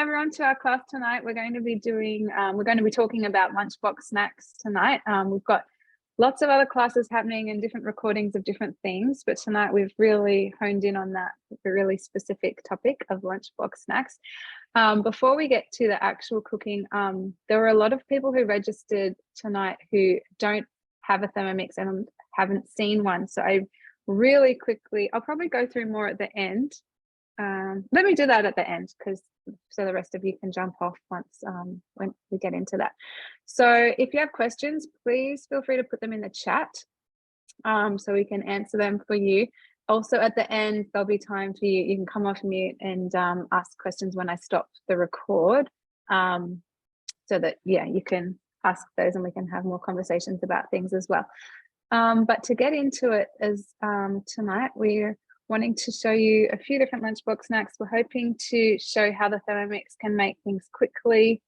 everyone to our class tonight. We're going to be talking about lunchbox snacks tonight. We've got lots of other classes happening and different recordings of different themes, but tonight we've really honed in on that really specific topic of lunchbox snacks. Before we get to the actual cooking, there were a lot of people who registered tonight who don't have a Thermomix and haven't seen one. So I really quickly, I'll probably go through more at the end. Let me do that at the end so the rest of you can jump off once when we get into that. So if you have questions, please feel free to put them in the chat so we can answer them for you. Also at the end, there'll be time for you. You can come off mute and ask questions when I stop the record so that, yeah, you can ask those and we can have more conversations about things as well. But to get into it tonight, we're wanting to show you a few different lunchbox snacks. We're hoping to show how the Thermomix can make things quickly,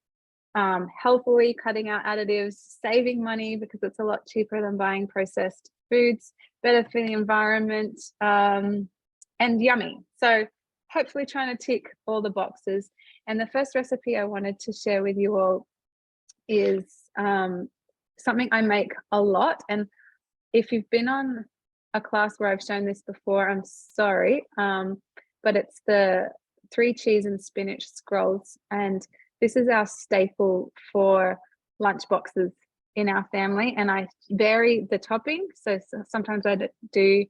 healthily, cutting out additives, saving money because it's a lot cheaper than buying processed foods, better for the environment, and yummy. So hopefully trying to tick all the boxes. And the first recipe I wanted to share with you all is something I make a lot. And if you've been on a class where I've shown this before, I'm sorry, but it's the 3 cheese and spinach scrolls, and this is our staple for lunch boxes in our family. And I vary the topping, so sometimes I do,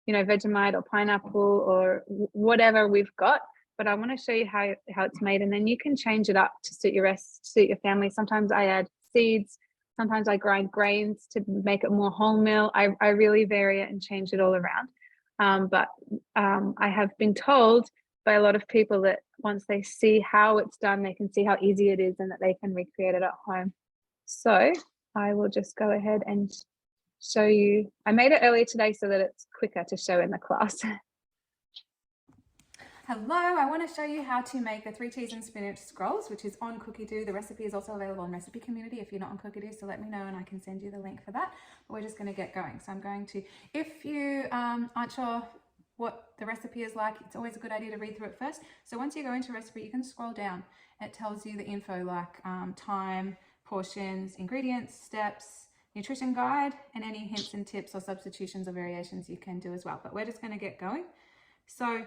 you know, Vegemite or pineapple or whatever we've got, but I want to show you how it's made, and then you can change it up to suit your family. Sometimes I add seeds. Sometimes I grind grains to make it more wholemeal. I really vary it and change it all around. But I have been told by a lot of people that once they see how it's done, they can see how easy it is and that they can recreate it at home. So I will just go ahead and show you. I made it earlier today so that it's quicker to show in the class. Hello, I want to show you how to make the 3 cheese and spinach scrolls, which is on Cookie Do. The recipe is also available on Recipe Community if you're not on Cookie Do, so let me know and I can send you the link for that. But we're just going to get going. So I'm going to, if you aren't sure what the recipe is like, it's always a good idea to read through it first. So once you go into recipe, you can scroll down. It tells you the info like time, portions, ingredients, steps, nutrition guide, and any hints and tips or substitutions or variations you can do as well. But we're just going to get going. So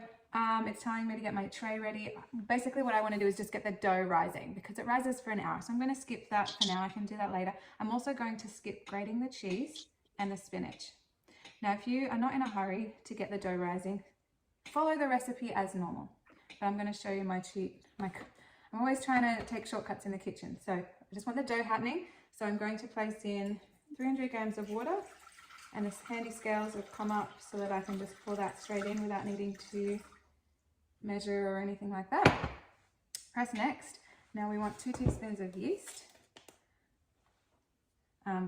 it's telling me to get my tray ready. Basically what I want to do is just get the dough rising because it rises for an hour. So I'm going to skip that for now. I can do that later. I'm also going to skip grating the cheese and the spinach. Now, if you are not in a hurry to get the dough rising, follow the recipe as normal. But I'm going to show you my I'm always trying to take shortcuts in the kitchen. So I just want the dough happening. So I'm going to place in 300 grams of water, and this handy scales have come up so that I can just pour that straight in without needing to measure or anything like that. Press next. Now we want 2 teaspoons of yeast,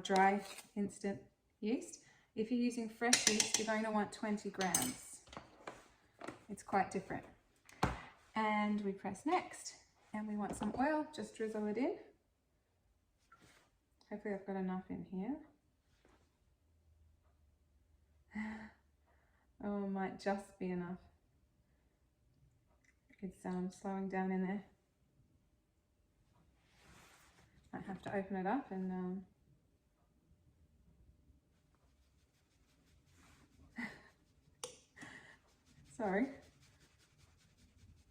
dry instant yeast. If you're using fresh yeast, you're going to want 20 grams. It's quite different. And we press next, and we want some oil, just drizzle it in. Hopefully I've got enough in here. Oh, it might just be enough. It's slowing down in there. Might have to open it up and sorry.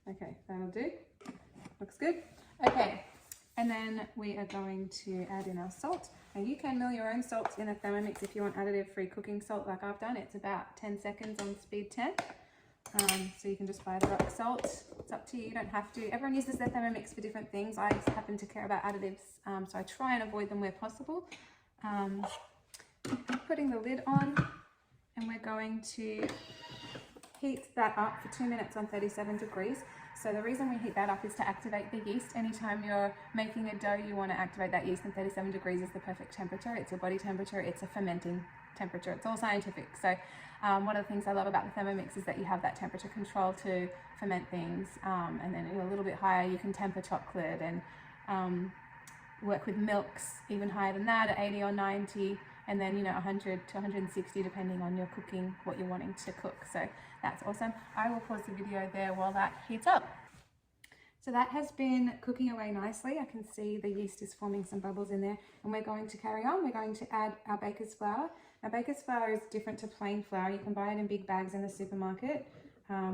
Okay, that'll do. Looks good. Okay, and then we are going to add in our salt. And you can mill your own salt in a Thermomix if you want additive-free cooking salt like I've done. It's about 10 seconds on speed 10. So you can just buy the rock salt. It's up to you, you don't have to. Everyone uses their Thermomix for different things. I just happen to care about additives, so I try and avoid them where possible. I'm putting the lid on, and we're going to heat that up for 2 minutes on 37 degrees. So the reason we heat that up is to activate the yeast. Anytime you're making a dough, you want to activate that yeast, and 37 degrees is the perfect temperature. It's your body temperature, it's a fermenting temperature. It's all scientific. So one of the things I love about the Thermomix is that you have that temperature control to ferment things, and then a little bit higher you can temper chocolate and work with milks even higher than that at 80 or 90, and then 100 to 160 depending on your cooking, what you're wanting to cook. So that's awesome. I will pause the video there while that heats up. So that has been cooking away nicely. I can see the yeast is forming some bubbles in there, and we're going to carry on. We're going to add our baker's flour. Now, baker's flour is different to plain flour. You can buy it in big bags in the supermarket,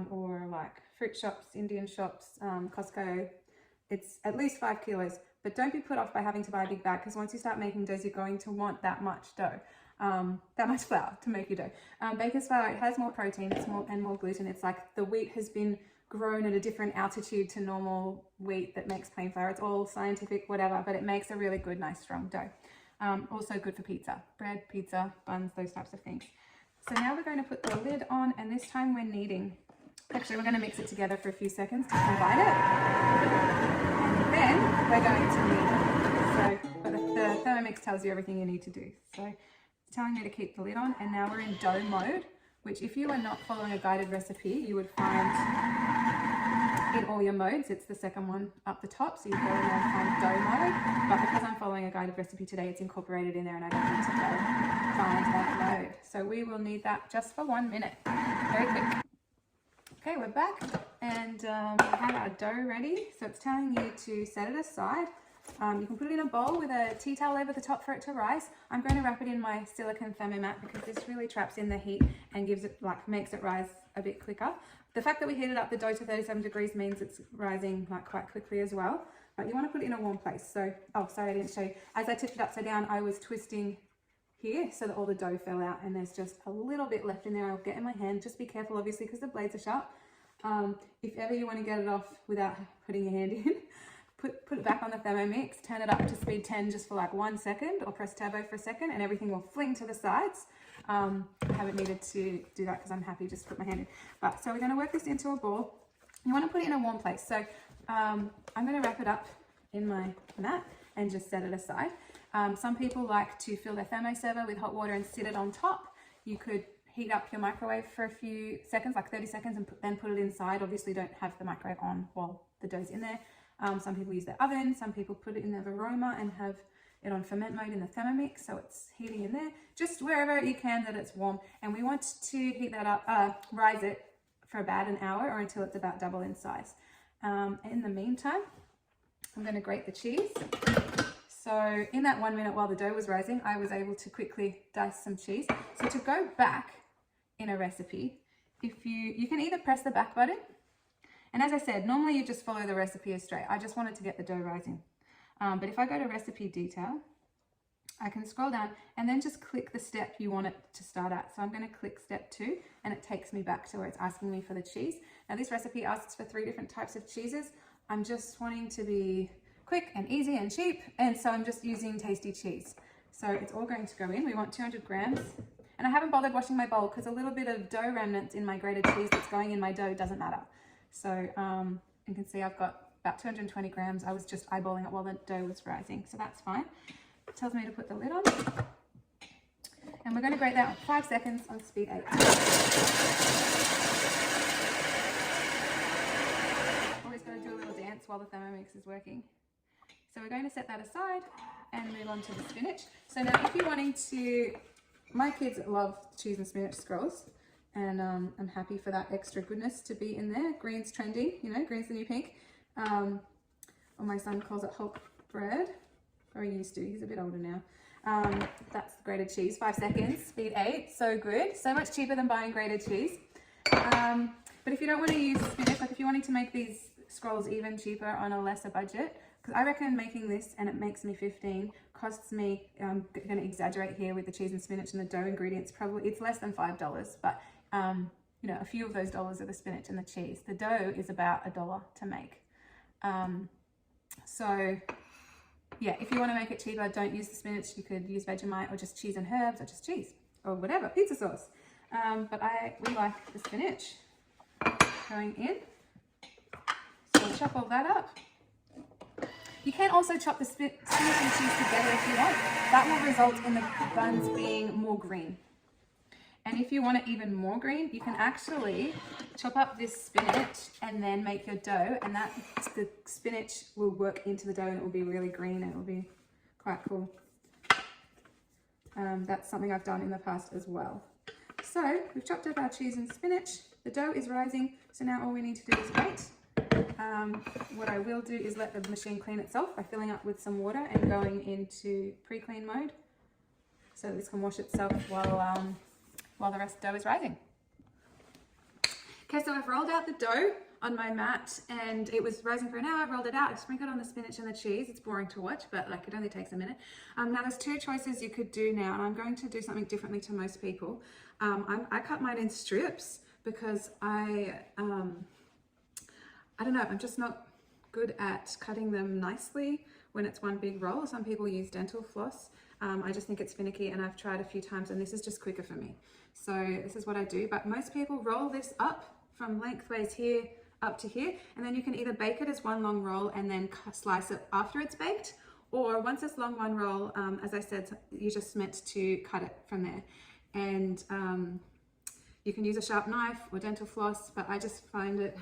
or like fruit shops, Indian shops, Costco. It's at least 5 kilos, but don't be put off by having to buy a big bag, because once you start making doughs, you're going to want that much dough, that much flour to make your dough. Baker's flour, it has more protein, it's more gluten. It's like the wheat has been grown at a different altitude to normal wheat that makes plain flour. It's all scientific, whatever, but it makes a really good, nice, strong dough. Also good for pizza, bread, pizza, buns, those types of things. So now we're going to put the lid on, and this time we're kneading. Actually, we're going to mix it together for a few seconds to combine it, and then we're going to knead. So, but the Thermomix tells you everything you need to do. So it's telling me to keep the lid on, and now we're in dough mode, which if you are not following a guided recipe, you would find in all your modes. It's the second one up the top, so you go in there and find dough mode. But because I'm following a guided recipe today, it's incorporated in there, and I don't need to go find that mode. So we will need that just for 1 minute, very quick. Okay, we're back, and we have our dough ready. So it's telling you to set it aside. You can put it in a bowl with a tea towel over the top for it to rise. I'm going to wrap it in my silicone thermomat because this really traps in the heat and gives it, like, makes it rise a bit quicker. The fact that we heated up the dough to 37 degrees means it's rising like quite quickly as well. But you want to put it in a warm place. So, oh, sorry, I didn't show you. As I tipped it upside down, I was twisting here so that all the dough fell out, and there's just a little bit left in there. I'll get in my hand. Just be careful, obviously, because the blades are sharp. If ever you want to get it off without putting your hand in, put it back on the Thermomix, turn it up to speed 10 just for like 1 second, or press turbo for a second, and everything will fling to the sides. I haven't needed to do that because I'm happy just to put my hand in. But so we're going to work this into a ball. You want to put it in a warm place. So I'm going to wrap it up in my mat and just set it aside. Some people like to fill their thermoserver with hot water and sit it on top. You could heat up your microwave for a few seconds, like 30 seconds, and then put it inside. Obviously don't have the microwave on while the dough's in there. Some people use their oven, some people put it in their aroma and have it on ferment mode in the Thermomix, so it's heating in there. Just wherever you can that it's warm. And we want to heat that up, rise it for about an hour or until it's about double in size. In the meantime, I'm going to grate the cheese. So in that 1 minute while the dough was rising, I was able to quickly dice some cheese. So to go back in a recipe, if you can either press the back button, and as I said, normally you just follow the recipe as straight. I just wanted to get the dough rising. But if I go to recipe detail, I can scroll down and then just click the step you want it to start at. So I'm going to click step 2, and it takes me back to where it's asking me for the cheese. Now this recipe asks for 3 different types of cheeses. I'm just wanting to be quick and easy and cheap, and so I'm just using tasty cheese. So it's all going to go in. We want 200 grams. And I haven't bothered washing my bowl because a little bit of dough remnants in my grated cheese that's going in my dough doesn't matter. So you can see I've got about 220 grams. I was just eyeballing it while the dough was rising, so that's fine. It tells me to put the lid on. And we're going to grate that 5 seconds on speed 8. Always got to do a little dance while the Thermomix is working. So we're going to set that aside and move on to the spinach. So now if you're wanting to, my kids love cheese and spinach scrolls, and I'm happy for that extra goodness to be in there. Green's trendy, you know, green's the new pink. Or my son calls it Hulk bread, or he used to, he's a bit older now. That's the grated cheese, 5 seconds, speed 8, so good. So much cheaper than buying grated cheese. But if you don't want to use spinach, like if you're wanting to make these scrolls even cheaper on a lesser budget, because I reckon making this, and it makes me 15, costs me, I'm going to exaggerate here with the cheese and spinach and the dough ingredients, probably it's less than $5, but you know, a few of those dollars are the spinach and the cheese. The dough is about $1 to make. So yeah, if you want to make it cheaper, don't use the spinach. You could use Vegemite or just cheese and herbs or just cheese or whatever, pizza sauce. But we like the spinach going in. So we'll chop all that up. You can also chop the spinach and cheese together if you want. That will result in the buns being more green. And if you want it even more green, you can actually chop up this spinach and then make your dough, and the spinach will work into the dough and it will be really green and it will be quite cool. That's something I've done in the past as well. So we've chopped up our cheese and spinach. The dough is rising, so now all we need to do is wait. what I will do is let the machine clean itself by filling up with some water and going into pre-clean mode, so this can wash itself while the rest of the dough is rising. Okay, so I've rolled out the dough on my mat and it was rising for an hour. I've rolled it out, I've sprinkled on the spinach and the cheese. It's boring to watch, but like it only takes a minute. Now there's two choices you could do now, and I'm going to do something differently to most people. I cut mine in strips because I don't know, I'm just not good at cutting them nicely when it's one big roll. Some people use dental floss. I just think it's finicky, and I've tried a few times and this is just quicker for me. So this is what I do, but most people roll this up from lengthways here up to here, and then you can either bake it as one long roll and then slice it after it's baked, or once it's long one roll, as I said, you're just meant to cut it from there. And you can use a sharp knife or dental floss, but I just find it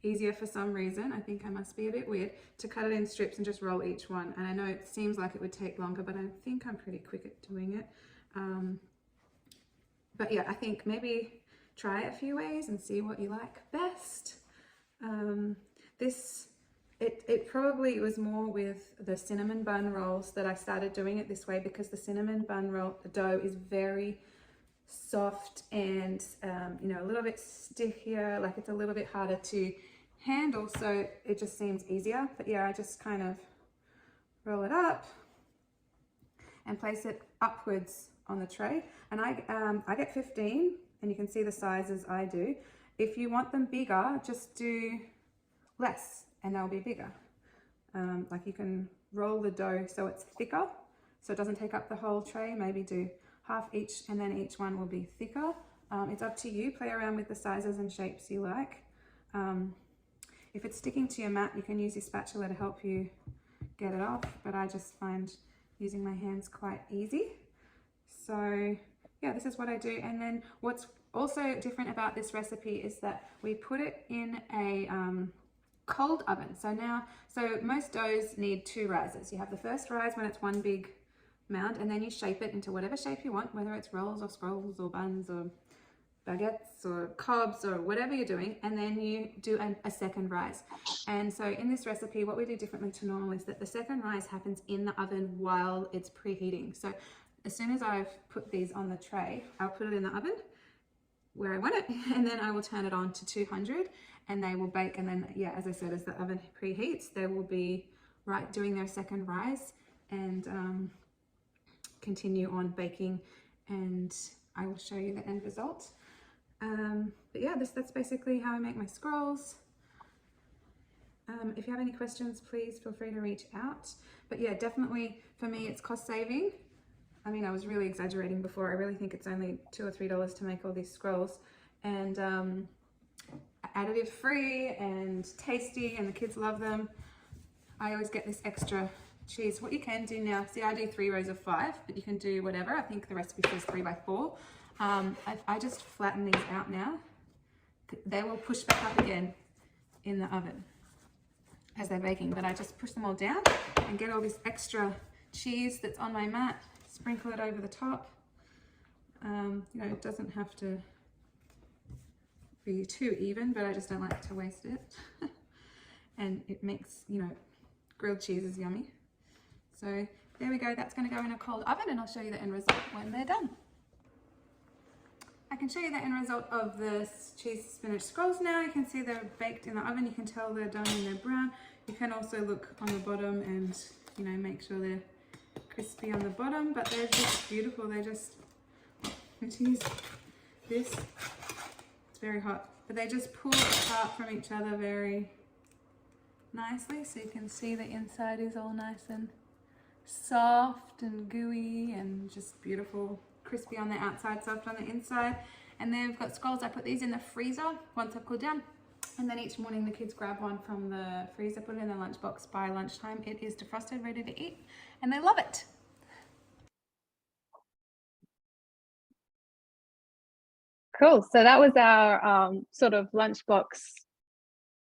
easier for some reason. I think I must be a bit weird to cut it in strips and just roll each one. And I know it seems like it would take longer, but I think I'm pretty quick at doing it. But yeah, I think maybe try it a few ways and see what you like best. It probably was more with the cinnamon bun rolls that I started doing it this way, because the cinnamon bun roll dough is very soft and you know, a little bit stickier, like it's a little bit harder to handle, so it just seems easier. But yeah, I just kind of roll it up and place it upwards on the tray, and I get 15, and you can see the sizes I do. If you want them bigger, just do less and they'll be bigger. Like you can roll the dough so it's thicker, so it doesn't take up the whole tray. Maybe do half each, and then each one will be thicker. It's up to you. Play around with the sizes and shapes you like. If it's sticking to your mat, you can use your spatula to help you get it off, but I just find using my hands quite easy. So yeah, this is what I do. And then what's also different about this recipe is that we put it in a cold oven. So most doughs need two rises. You have the first rise when it's one big mound, and then you shape it into whatever shape you want, whether it's rolls or scrolls or buns or baguettes or cobs or whatever you're doing, and then you do a second rise. And so in this recipe, what we do differently to normal is that the second rise happens in the oven while it's preheating. So as soon as I've put these on the tray, I'll put it in the oven where I want it, and then I will turn it on to 200 and they will bake. And then, yeah, as I said, as the oven preheats, they will be doing their second rise and continue on baking, and I will show you the end result. But yeah, that's basically how I make my scrolls. If you have any questions, please feel free to reach out. But yeah, definitely for me, it's cost saving. I mean, I was really exaggerating before. I really think it's only $2 or $3 to make all these scrolls, and additive free and tasty, and the kids love them. I always get this extra cheese. What you can do now, see, I do 3 rows of 5, but you can do whatever. I think the recipe says 3 by 4. I just flatten these out now. They will push back up again in the oven as they're baking, but I just push them all down and get all this extra cheese that's on my mat, sprinkle it over the top. You know, it doesn't have to be too even, but I just don't like to waste it. And it makes, you know, grilled cheese is yummy. So there we go. That's going to go in a cold oven, and I'll show you the end result when they're done. I can show you the end result of the cheese spinach scrolls now. You can see they're baked in the oven. You can tell they're done and they're brown. You can also look on the bottom and, you know, make sure they're crispy on the bottom, but they're just beautiful. They just, use this, it's very hot, but they just pull apart from each other very nicely. So you can see the inside is all nice and soft and gooey and just beautiful, crispy on the outside, soft on the inside. And then we've got scrolls. I put these in the freezer once I've cooled down, and then each morning the kids grab one from the freezer, put it in the lunchbox by lunchtime. It is defrosted, ready to eat, and they love it. Cool. So that was our sort of lunchbox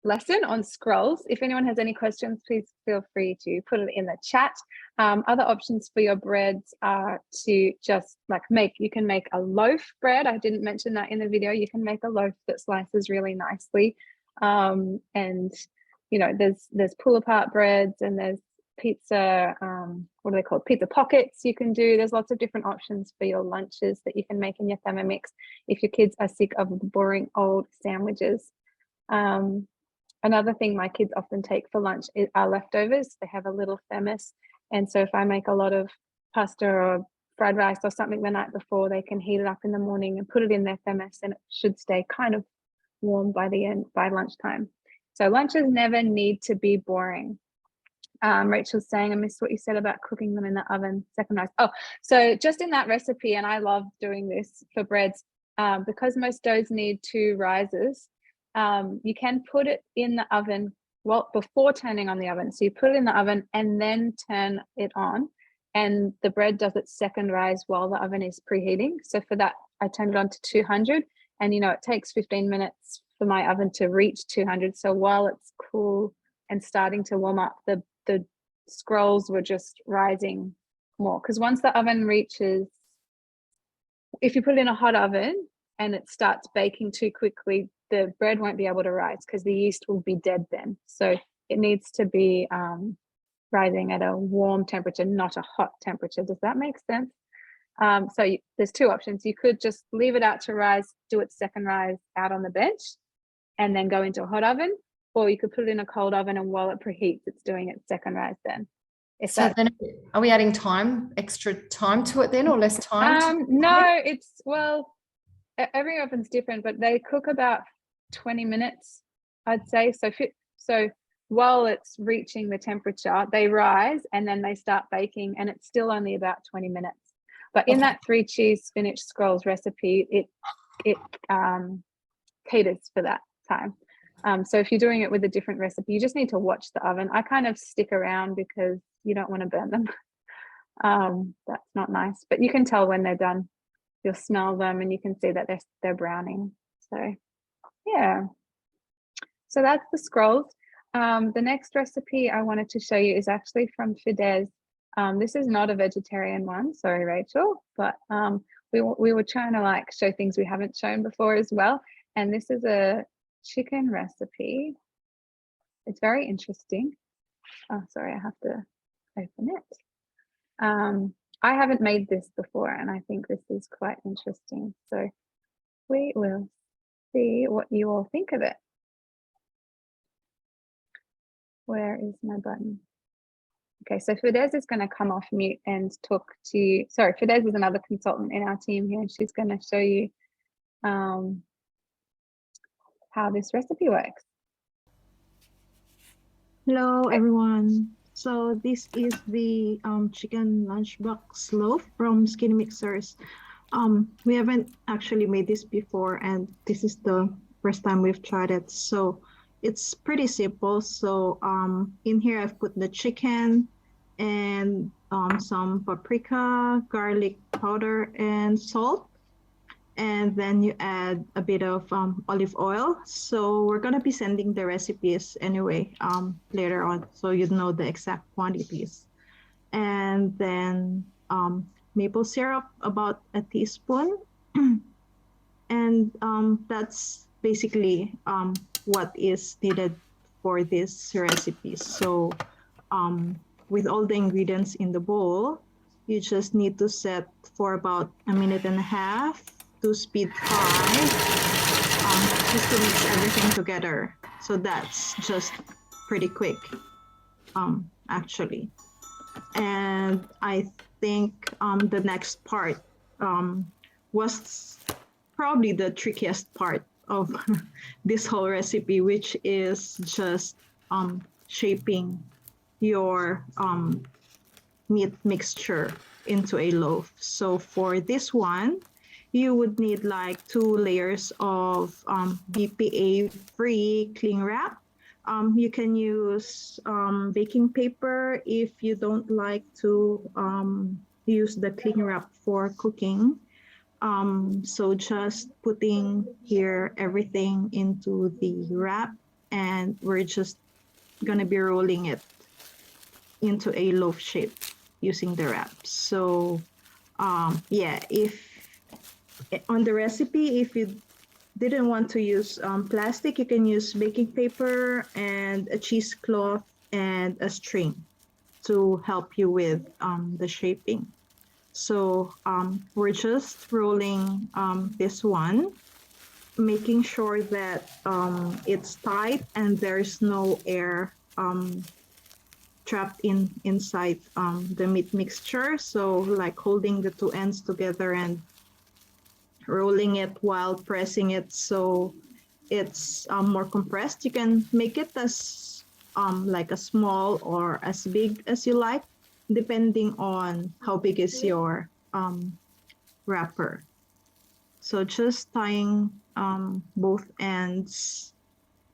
lesson on scrolls. If anyone has any questions, please feel free to put it in the chat. Other options for your breads are to just like you can make a loaf bread. I didn't mention that in the video. You can make a loaf that slices really nicely. And there's pull apart breads, and there's pizza, what are they called? Pizza pockets you can do. There's lots of different options for your lunches that you can make in your Thermomix if your kids are sick of the boring old sandwiches. Another thing my kids often take for lunch are leftovers. They have a little thermos, and so if I make a lot of pasta or fried rice or something the night before, they can heat it up in the morning and put it in their thermos, and it should stay kind of warm by lunchtime. So lunches never need to be boring. Rachel's saying, I missed what you said about cooking them in the oven, second rise. Oh, so just in that recipe, and I love doing this for breads, because most doughs need 2 rises, you can put it in the oven before turning on the oven. So you put it in the oven and then turn it on, and the bread does its second rise while the oven is preheating. So for that, I turned it on to 200, and it takes 15 minutes for my oven to reach 200. So while it's cool and starting to warm up, the scrolls were just rising more, because once the oven reaches, if you put it in a hot oven and it starts baking too quickly, the bread won't be able to rise because the yeast will be dead then. So it needs to be rising at a warm temperature, not a hot temperature. Does that make sense? There's 2 options. You could just leave it out to rise, do its second rise out on the bench, and then go into a hot oven, or you could put it in a cold oven, and while it preheats, it's doing its second rise then. Then are we adding extra time to it then, or less time? No, every oven's different, but they cook about 20 minutes, I'd say. So while it's reaching the temperature, they rise and then they start baking, and it's still only about 20 minutes. But in that 3 cheese spinach scrolls recipe, it caters for that time. So if you're doing it with a different recipe, you just need to watch the oven. I kind of stick around because you don't want to burn them. That's not nice, but you can tell when they're done. You'll smell them and you can see that they're browning. So yeah, so that's the scrolls. The next recipe I wanted to show you is actually from Fidesz. This is not a vegetarian one, sorry Rachel, but we were trying to show things we haven't shown before as well. And this is a chicken recipe. It's very interesting. Oh, sorry, I have to open it. I haven't made this before, and I think this is quite interesting. So we will see what you all think of it. Where is my button? Okay, so Fidesz is going to come off mute and talk to you. Sorry, Fidesz is another consultant in our team here, and she's going to show you how this recipe works. Hello everyone. So this is the chicken lunchbox loaf from Skinny Mixers. We haven't actually made this before, and this is the first time we've tried it. So it's pretty simple. So in here I've put the chicken and some paprika, garlic powder, and salt. And then you add a bit of olive oil. So we're going to be sending the recipes anyway later on, so you know the exact quantities. And then maple syrup, about a teaspoon. And that's basically what is needed for this recipe. So with all the ingredients in the bowl, you just need to set for about 1.5 minutes to speed 5, just to mix everything together. So that's just pretty quick, actually. And I think the next part was probably the trickiest part of this whole recipe, which is just shaping your meat mixture into a loaf. So for this one, you would need 2 layers of BPA-free cling wrap. You can use baking paper if you don't like to use the cling wrap for cooking. So just putting here everything into the wrap, and we're just gonna be rolling it into a loaf shape using the wrap. So yeah, if on the recipe, if you didn't want to use plastic, you can use baking paper and a cheesecloth and a string to help you with the shaping. So we're just rolling this one, making sure that it's tight and there's no air trapped inside the meat mixture. So like holding the two ends together and rolling it while pressing it so it's more compressed. You can make it as like as small or as big as you like, depending on how big is your wrapper. So just tying both ends,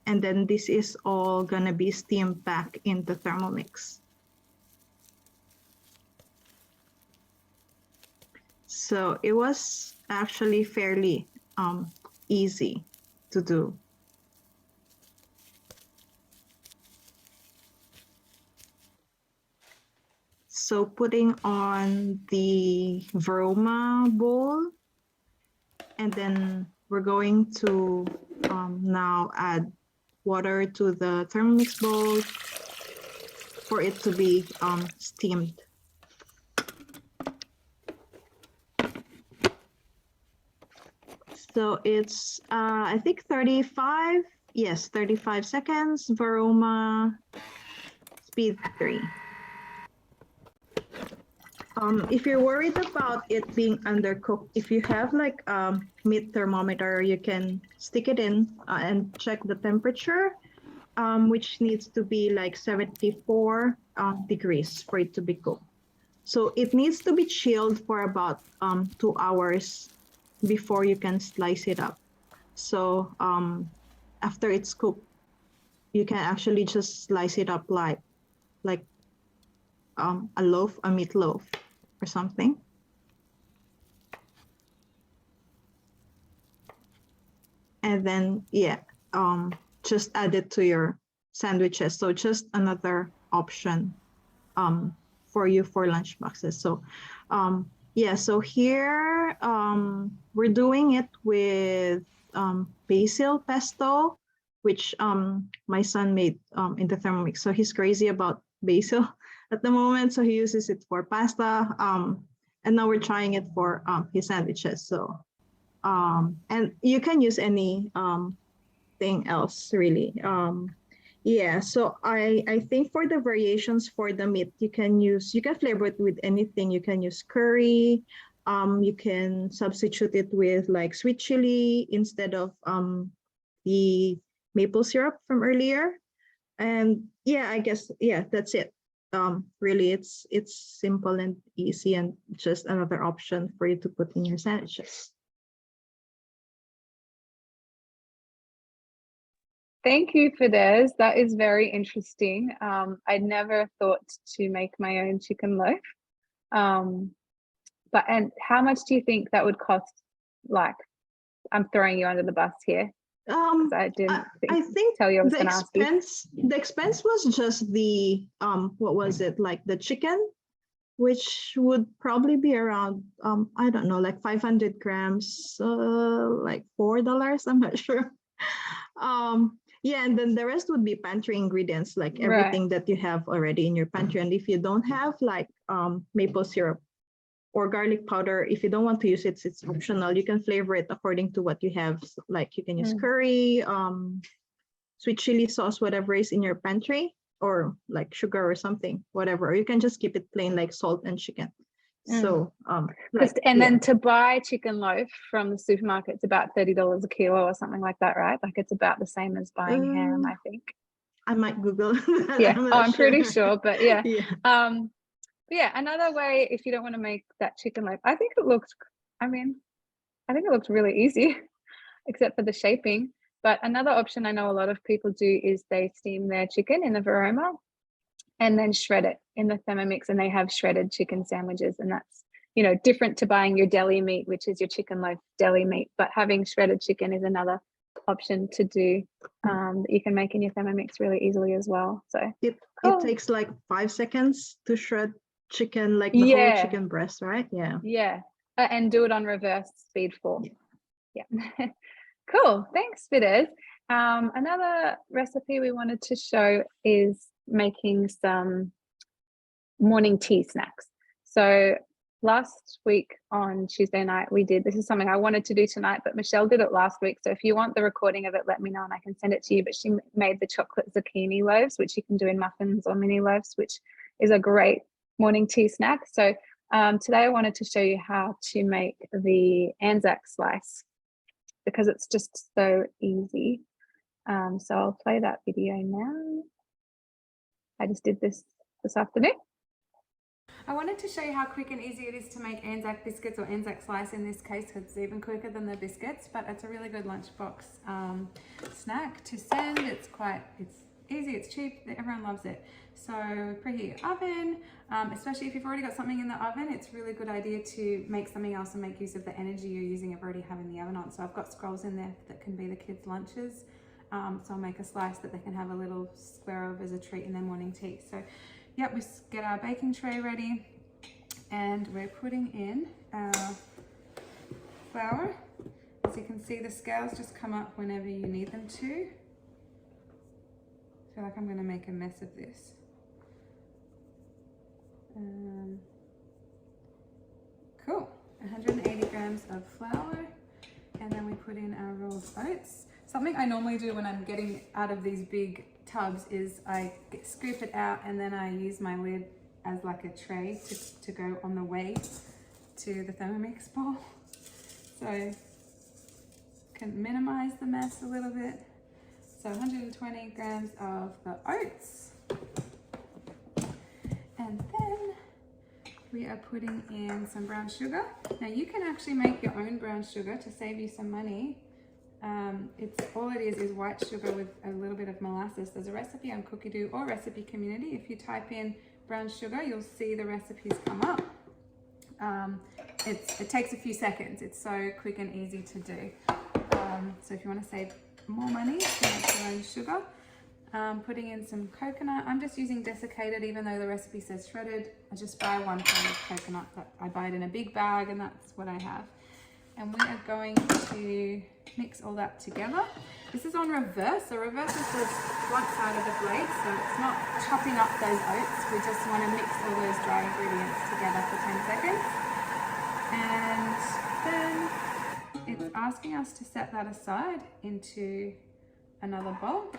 and then this is all gonna be steamed back in the Thermomix. So it was actually fairly easy to do. So putting on the Veroma bowl, and then we're going to now add water to the Thermomix bowl for it to be steamed. So it's, I think 35, yes, 35 seconds, Veroma, speed 3. If you're worried about it being undercooked, if you have like a meat thermometer, you can stick it in and check the temperature, which needs to be like 74 degrees for it to be cooked. So it needs to be chilled for about 2 hours before you can slice it up. So after it's cooked, you can actually just slice it up like a loaf, a meat loaf or something. And then, yeah, just add it to your sandwiches. So just another option for you for lunch boxes. So yeah, so here we're doing it with basil pesto, which my son made in the Thermomix. So he's crazy about basil at the moment. So he uses it for pasta. And now we're trying it for his sandwiches. So, and you can use any thing else really. Yeah, so I think for the variations for the meat, you can flavor it with anything. You can use curry. You can substitute it with like sweet chili instead of the maple syrup from earlier. And yeah, I guess, yeah, that's it. Really, it's simple and easy and just another option for you to put in your sandwiches. Thank you for theirs. That is very interesting. I never thought to make my own chicken loaf. And how much do you think that would cost? Like, I'm throwing you under the bus here. I didn't tell you I was going to ask you. The expense was just the what was it, like the chicken, which would probably be around I don't know, like 500 grams, like $4. I'm not sure. Yeah, and then the rest would be pantry ingredients, like everything that you have already in your pantry. And if you don't have like maple syrup or garlic powder, if you don't want to use it, it's optional. You can flavor it according to what you have. So, like you can use curry, sweet chili sauce, whatever is in your pantry, or like sugar or something, whatever. Or you can just keep it plain like salt and chicken. So then to buy chicken loaf from the supermarket, it's about $30 a kilo or something like that, right? Like it's about the same as buying ham, I think. I might Google that. Yeah, I'm pretty sure, but yeah. Yeah, another way, if you don't want to make that chicken loaf, I think it looks really easy, except for the shaping. But another option I know a lot of people do is they steam their chicken in the Veroma and then shred it in the Thermomix, and they have shredded chicken sandwiches. And that's, different to buying your deli meat, which is your chicken loaf deli meat. But having shredded chicken is another option to do that you can make in your Thermomix really easily as well. So it takes like 5 seconds to shred chicken, like the whole chicken breast, right? Yeah. And do it on reverse speed 4. Yeah. Cool, thanks, Fides. Another recipe we wanted to show is making some morning tea snacks. So last week on Tuesday night we did, this is something I wanted to do tonight, but Michelle did it last week. So if you want the recording of it, let me know and I can send it to you. But she made the chocolate zucchini loaves, which you can do in muffins or mini loaves, which is a great morning tea snack. So today I wanted to show you how to make the Anzac Slice because it's just so easy. So I'll play that video now. I just did this afternoon. I wanted to show you how quick and easy it is to make Anzac biscuits, or Anzac Slice in this case, because it's even quicker than the biscuits, but it's a really good lunchbox snack to send. It's easy, it's cheap, everyone loves it. So preheat your oven, especially if you've already got something in the oven, it's a really good idea to make something else and make use of the energy you're using of already having the oven on. So I've got scrolls in there that can be the kids' lunches. So I'll make a slice that they can have a little square of as a treat in their morning tea. So yep, we get our baking tray ready and we're putting in our flour. As you can see, the scales just come up whenever you need them to. I feel like I'm going to make a mess of this. Cool, 180 grams of flour, and then we put in our rolled oats. Something I normally do when I'm getting out of these big tubs is I scoop it out and then I use my lid as like a tray to go on the way to the Thermomix bowl. So can minimize the mess a little bit. So 120 grams of the oats. And then we are putting in some brown sugar. Now you can actually make your own brown sugar to save you some money. All it is white sugar with a little bit of molasses. There's a recipe on Cookie Do or Recipe Community. If you type in brown sugar, you'll see the recipes come up. It takes a few seconds. It's so quick and easy to do. So if you want to save more money, you can make your own sugar. Putting in some coconut. I'm just using desiccated, even though the recipe says shredded. I just buy 1 pound of coconut. I buy it in a big bag and that's what I have. And we are going to mix all that together. This is on reverse. So reverse is the blunt side of the blade. So it's not chopping up those oats. We just want to mix all those dry ingredients together for 10 seconds. And then it's asking us to set that aside into another bowl.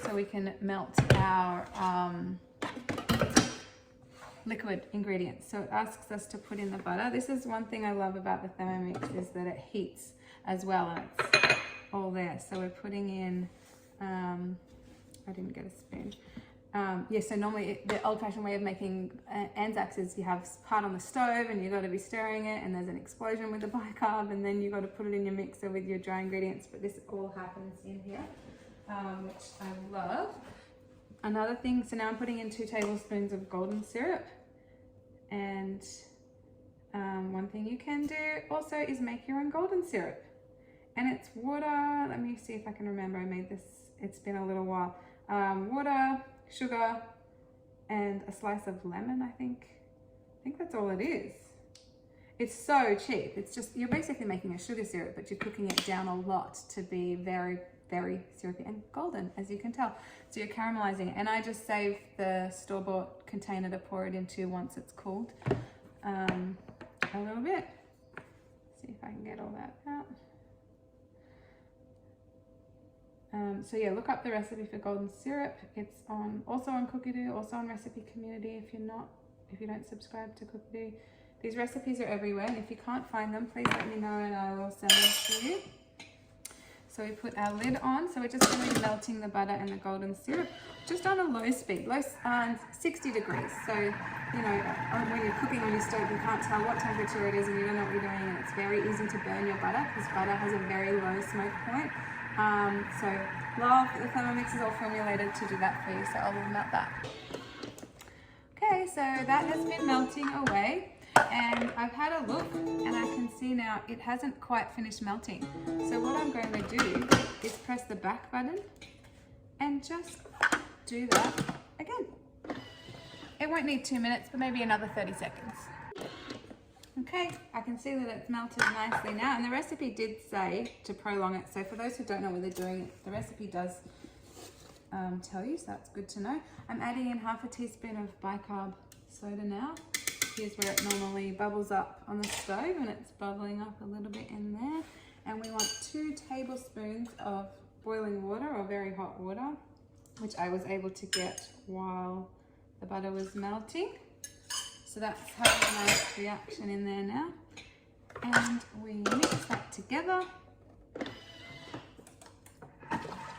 So we can melt our liquid ingredients. So it asks us to put in the butter. This is one thing I love about the Thermomix is that it heats as well and it's all there. So we're putting in, I didn't get a spoon. Yeah, so normally the old-fashioned way of making Anzacs is you have part on the stove and you've got to be stirring it and there's an explosion with the bicarb and then you've got to put it in your mixer with your dry ingredients, but this all happens in here, which I love. Another thing, so now I'm putting in 2 tablespoons of golden syrup, and one thing you can do also is make your own golden syrup, and it's water. Let me see if I can remember. I made this, it's been a little while. Water, sugar, and a slice of lemon, I think that's all it is. It's so cheap. It's just, you're basically making a sugar syrup, but you're cooking it down a lot to be very, very syrupy and golden, as you can tell. So you're caramelizing it. And I just save the store-bought container to pour it into once it's cooled a little bit. See if I can get all that out. So yeah, look up the recipe for golden syrup. It's also on Cookie Do, also on Recipe Community if you don't subscribe to Cookie Do. These recipes are everywhere, and if you can't find them, please let me know and I will send them to you. So we put our lid on, so we're just really melting the butter and the golden syrup just on a low speed, 60 degrees. So, you know, when you're cooking on your stove, you can't tell what temperature it is and you don't know what you're doing, and it's very easy to burn your butter because butter has a very low smoke point. So love the Thermomix is all formulated to do that for you, so I'll melt that. Okay, so that has been melting away. And I've had a look and I can see now it hasn't quite finished melting. So what I'm going to do is press the back button and just do that again. It won't need 2 minutes, but maybe another 30 seconds. Okay, I can see that it's melted nicely now, and the recipe did say to prolong it. So for those who don't know what they're doing, the recipe does tell you, so that's good to know. I'm adding in half a teaspoon of bicarb soda now. Here's where it normally bubbles up on the stove, and it's bubbling up a little bit in there. And we want 2 tablespoons of boiling water or very hot water, which I was able to get while the butter was melting. So that's having a nice reaction in there now. And we mix that together.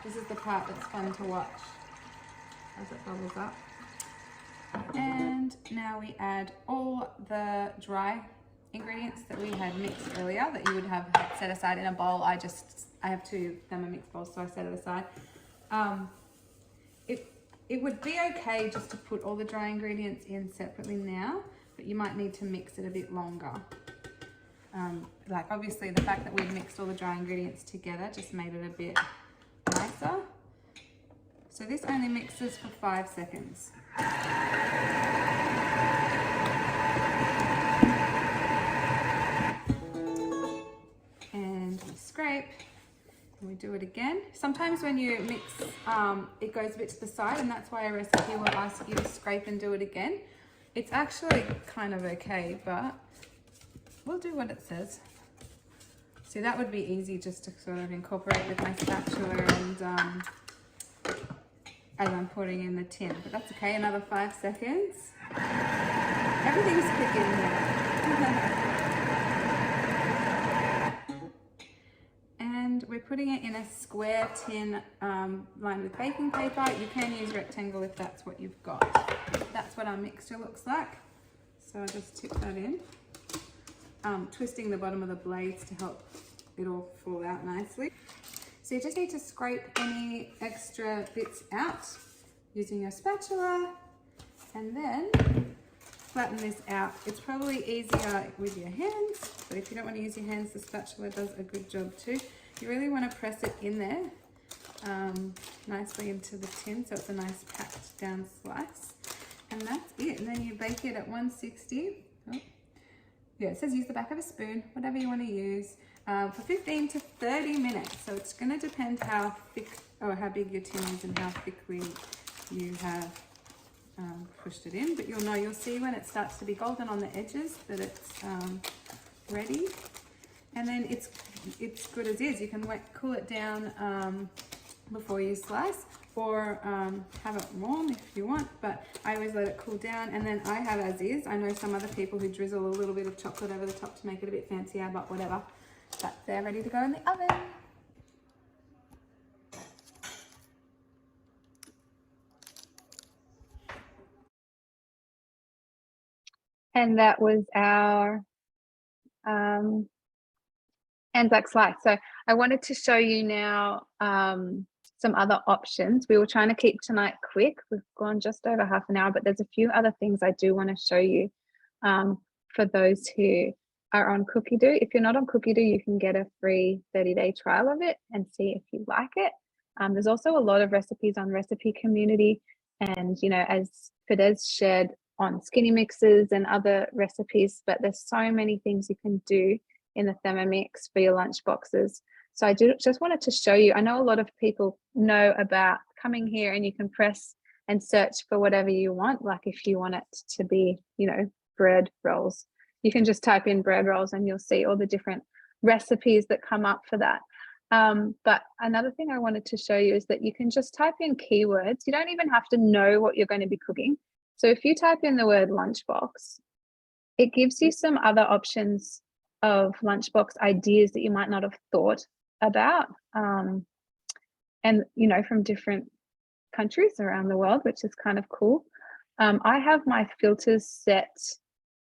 This is the part that's fun to watch as it bubbles up. And now we add all the dry ingredients that we had mixed earlier that you would have set aside in a bowl. I have 2 Thermomix bowls, so I set it aside. It would be okay just to put all the dry ingredients in separately now, but you might need to mix it a bit longer. Like obviously the fact that we've mixed all the dry ingredients together just made it a bit nicer. So this only mixes for 5 seconds. And we scrape. And we do it again. Sometimes when you mix, it goes a bit to the side, and that's why a recipe will ask you to scrape and do it again. It's actually kind of okay, but we'll do what it says. See, that would be easy just to sort of incorporate with my spatula and as I'm putting in the tin, but that's okay. Another 5 seconds. Everything's quick in here. And we're putting it in a square tin lined with baking paper. You can use rectangle if that's what you've got. That's what our mixture looks like. So I'll just tip that in. Twisting the bottom of the blades to help it all fall out nicely. So you just need to scrape any extra bits out using your spatula, and then flatten this out. It's probably easier with your hands, but if you don't want to use your hands, the spatula does a good job too. You really want to press it in there nicely into the tin, so it's a nice packed down slice. And that's it. And then you bake it at 160. Oh. Yeah, it says use the back of a spoon, whatever you want to use, for 15 to 30 minutes. So it's going to depend how thick or how big your tin is and how thickly you have pushed it in. But you'll see when it starts to be golden on the edges that it's ready. And then it's good as is. You can cool it down before you slice, or have it warm if you want, but I always let it cool down, and then I have as is. I know some other people who drizzle a little bit of chocolate over the top to make it a bit fancier, but whatever. But they're ready to go in the oven. And that was our Anzac Slice. So I wanted to show you now some other options. We were trying to keep tonight quick. We've gone just over half an hour, but there's a few other things I do want to show you for those who are on Cookie Do. If you're not on Cookie Do, you can get a free 30-day trial of it and see if you like it. There's also a lot of recipes on Recipe Community, and as Fidesz shared, on Skinny Mixes and other recipes, but there's so many things you can do in the Thermomix for your lunch boxes. So I just wanted to show you. I know a lot of people know about coming here and you can press and search for whatever you want. Like if you want it to be, bread rolls, you can just type in bread rolls and you'll see all the different recipes that come up for that. But another thing I wanted to show you is that you can just type in keywords. You don't even have to know what you're going to be cooking. So if you type in the word lunchbox, it gives you some other options of lunchbox ideas that you might not have thought about, and from different countries around the world, which is kind of cool. I have my filters set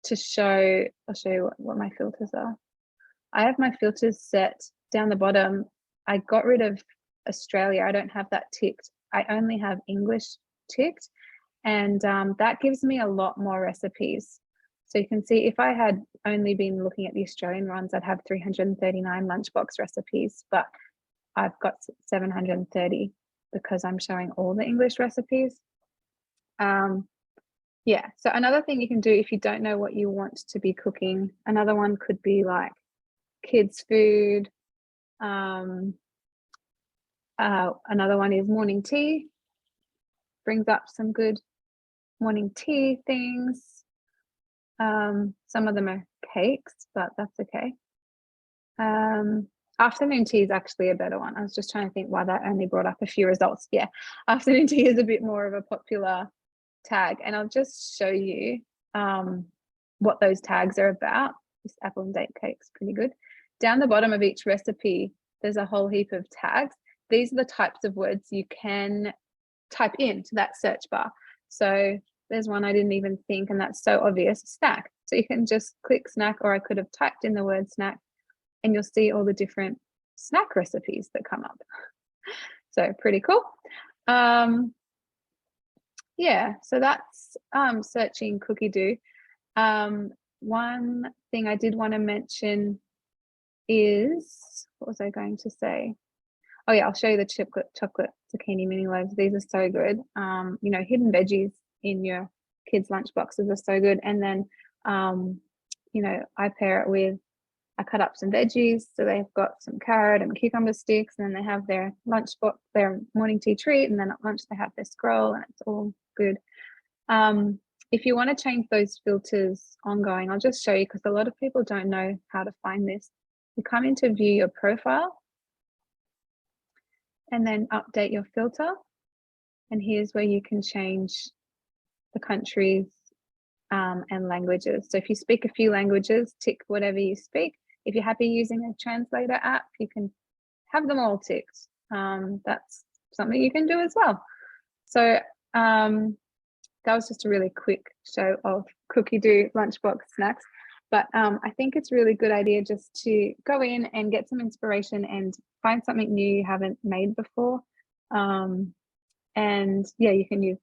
to show. I'll show you what my filters are. I have my filters set down the bottom. I got rid of Australia. I don't have that ticked. I only have English ticked, and that gives me a lot more recipes. So you can see if I had only been looking at the Australian ones, I'd have 339 lunchbox recipes, but I've got 730 because I'm showing all the English recipes. Yeah, so another thing you can do if you don't know what you want to be cooking, another one could be like kids food. Another one is morning tea, brings up some good morning tea things. Some of them are cakes, but that's okay. Afternoon tea is actually a better one. I was just trying to think why that only brought up a few results. Yeah, afternoon tea is a bit more of a popular tag, and I'll just show you what those tags are about. This apple and date cake's pretty good. Down the bottom of each recipe, there's a whole heap of tags. These are the types of words you can type into that search bar. So there's one I didn't even think, and that's so obvious, snack. So you can just click snack, or I could have typed in the word snack, and you'll see all the different snack recipes that come up. So pretty cool. Yeah, so that's searching Cookie Do. One thing I did want to mention is, what was I going to say? Oh yeah, I'll show you the chocolate zucchini mini loaves. These are so good. You know, hidden veggies in your kids' lunch boxes are so good. And then, you know, I pair it with, I cut up some veggies. So they've got some carrot and cucumber sticks, and then they have their lunch box, their morning tea treat. And then at lunch they have their scroll, and it's all good. If you want to change those filters ongoing, I'll just show you, because a lot of people don't know how to find this. You come into view your profile, and then update your filter. And here's where you can change the countries and languages. So if you speak a few languages, tick whatever you speak. If you're happy using a translator app, you can have them all ticked. That's something you can do as well. So that was just a really quick show of Cookie Do Lunchbox snacks. But I think it's a really good idea just to go in and get some inspiration and find something new you haven't made before. And yeah, you can use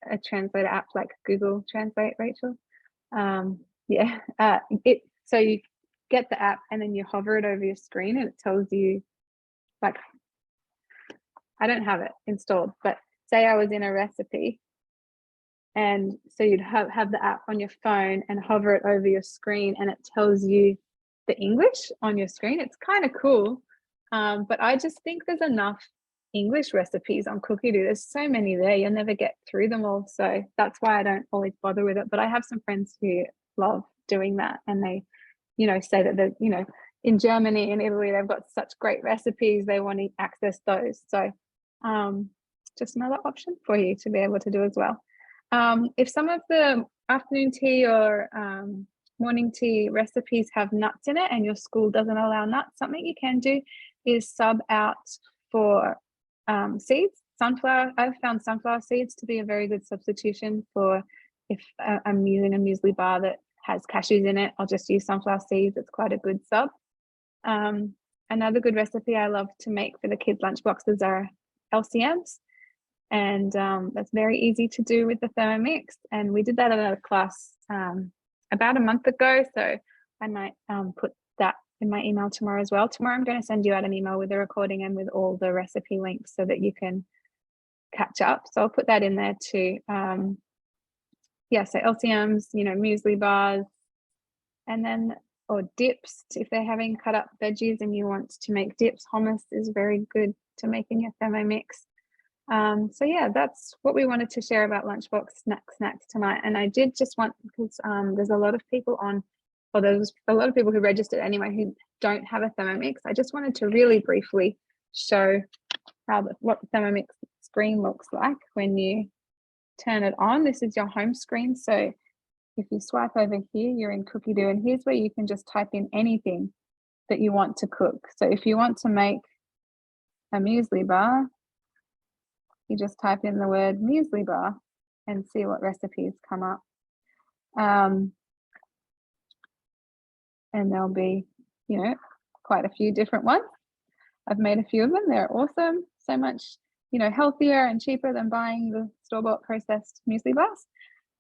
a translator app like Google Translate, Rachel. Yeah, so you get the app and then you hover it over your screen, and it tells you, like, I don't have it installed, but say I was in a recipe, and so you'd have the app on your phone and hover it over your screen, and it tells you the English on your screen. It's kind of cool. But I just think there's enough English recipes on Cookie Do. There's so many there, you'll never get through them all. So that's why I don't always bother with it. But I have some friends who love doing that, and they, you know, say that they're, you know, in Germany and Italy, they've got such great recipes, they want to access those. So just another option for you to be able to do as well. If some of the afternoon tea or morning tea recipes have nuts in it and your school doesn't allow nuts, something you can do is sub out for seeds. Sunflower, I've found sunflower seeds to be a very good substitution for, if I'm using a muesli bar that has cashews in it, I'll just use sunflower seeds. It's quite a good sub. Another good recipe I love to make for the kids' lunch boxes are LCMs. And that's very easy to do with the Thermomix. And we did that at a class about a month ago. So I might put that in my email tomorrow as well. Tomorrow I'm going to send you out an email with the recording and with all the recipe links so that you can catch up. So I'll put that in there too. Yeah, so LCMs, you know, muesli bars, and then, or dips, if they're having cut up veggies and you want to make dips, hummus is very good to make in your Thermomix. So yeah, that's what we wanted to share about Lunchbox snacks tonight. And I did just want, because there's a lot of people on, or there's a lot of people who registered anyway who don't have a Thermomix. I just wanted to really briefly show how what the Thermomix screen looks like when you turn it on. This is your home screen. So if you swipe over here, you're in Cookie Do, and here's where you can just type in anything that you want to cook. So if you want to make a muesli bar, you just type in the word muesli bar and see what recipes come up. And there'll be, you know, quite a few different ones. I've made a few of them. They're awesome. So much, you know, healthier and cheaper than buying the store-bought processed muesli bars.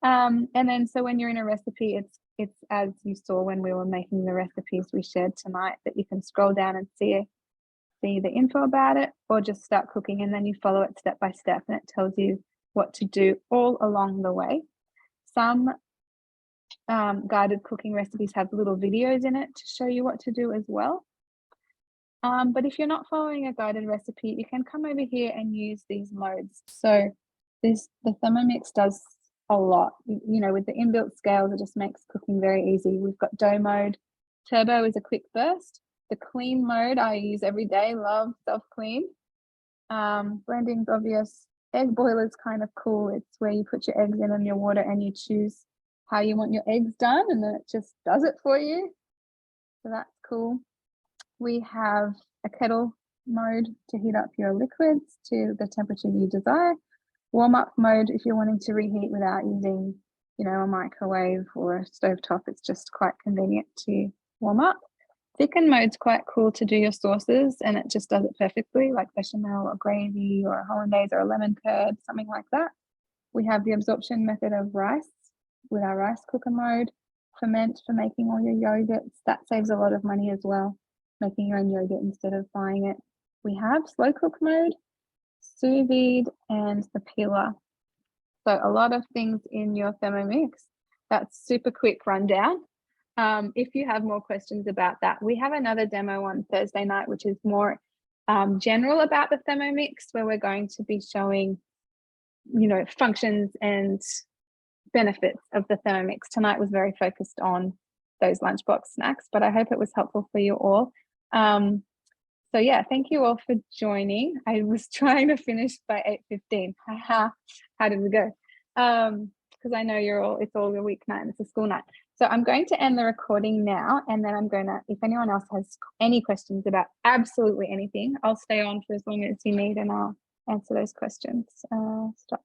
And then so when you're in a recipe, it's as you saw when we were making the recipes we shared tonight, that you can scroll down and see the info about it, or just start cooking, and then you follow it step by step, and it tells you what to do all along the way. Some guided cooking recipes have little videos in it to show you what to do as well. But if you're not following a guided recipe, you can come over here and use these modes. So the Thermomix does a lot, you know, with the inbuilt scales, it just makes cooking very easy. We've got dough mode. Turbo is a quick burst. The clean mode I use every day, love self-clean. Blending's obvious. Egg boiler's kind of cool. It's where you put your eggs in and your water and you choose how you want your eggs done, and then it just does it for you. So that's cool. We have a kettle mode to heat up your liquids to the temperature you desire. Warm up mode if you're wanting to reheat without using, you know, a microwave or a stovetop. It's just quite convenient to warm up. Thicken mode's quite cool to do your sauces, and it just does it perfectly, like bechamel or gravy or a hollandaise or a lemon curd, something like that. We have the absorption method of rice with our rice cooker mode. Ferment for making all your yogurts. That saves a lot of money as well, making your own yogurt instead of buying it. We have slow cook mode, sous vide, and the peeler. So a lot of things in your Thermomix. That's super quick rundown. If you have more questions about that, we have another demo on Thursday night, which is more general about the Thermomix, where we're going to be showing, you know, functions and benefits of the Thermomix. Tonight was very focused on those lunchbox snacks, but I hope it was helpful for you all. So yeah, thank you all for joining. I was trying to finish by 8:15. How did we go? Because I know it's all your weeknight and it's a school night. So I'm going to end the recording now, and then I'm going to, if anyone else has any questions about absolutely anything, I'll stay on for as long as you need and I'll answer those questions. Stop.